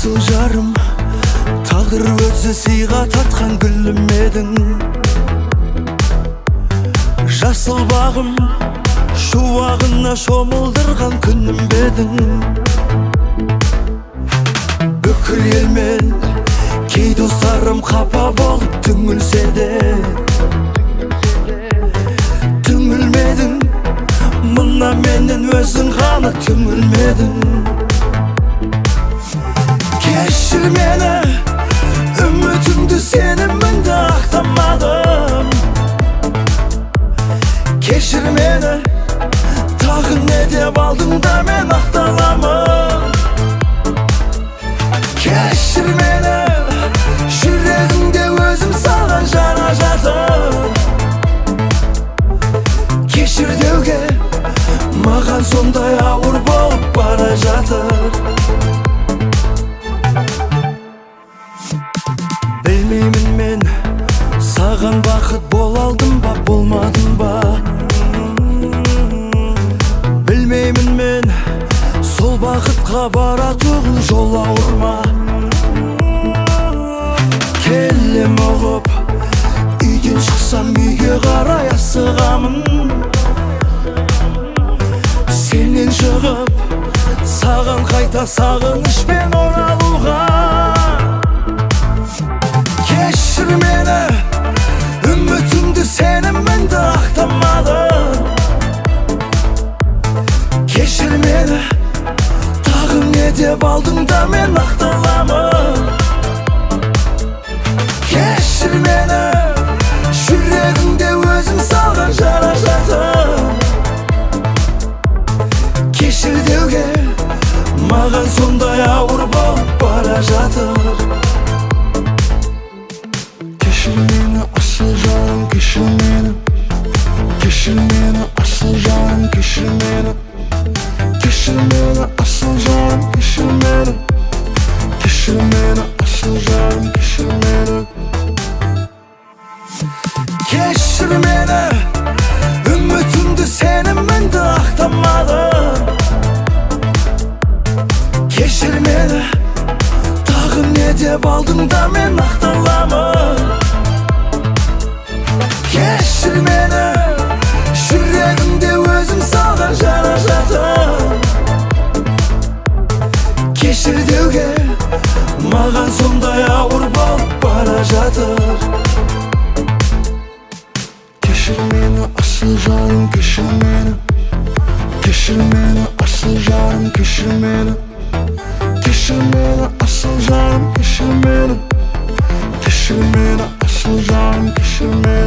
Asıl жарым, тағдыр өзі сыйға тартқан гүлім едің. Жасыл бағым, шуағына шомылдырған күнім едің. Бүкіл елмен кей достарым қапа болып түңілсе де, түңілмедің, мына менен өзің ғана түңілмедің. Кешір мені, үмітімді сенімімді ақтамадым. Кешір мені, тағы не деп алдың да мен ақталамын. Кешір мені, жүрегімде өзім салған жара жатыр. Кешір деуге, маған сондай ауыр болып бара жатыр. Білмеймін мен, саған бақыт бол алдым ба, болмадым ба. Білмеймін мен, сол бақытқа баратұғын жол ауыр ма. Келем оғып, үйден шықсам үйге қарай асығамын. Сенен шығып, саған қайта сағынышпен оралуға. Кешір мені, үмітімді сенімімді ақтамадым. Кешір мені, тағы не деп алдың да мен ақталамын. Кешір мені, жүрегімде өзім салған жара жатыр. Кешір деуге, маған сондай ауыр болып бара жатыр. Кешір мені, асыл жарым, кешір мені. Кешір мені, асыл жарым, кешір мені. Кешір мені, асыл жарым, кешір мені. Кешір мені, асыл жарым, кешір мені. Кешір мені, үмітімді сенімімді ақтамадым. Кешір мені, тағы не деп алдың да мен ақталамын. Кешір мені, жүрегімде өзім салған жара жатыр. Кешір деуге, маған сондай ауыр болып бара жатыр. Кешір мені, асыл жарым, кешір мені. Кешір мені, асыл жарым, кешір мені. Кешір мені, асыл жарым, кешір мені. Кешір мені, асыл жарым, кешір мені.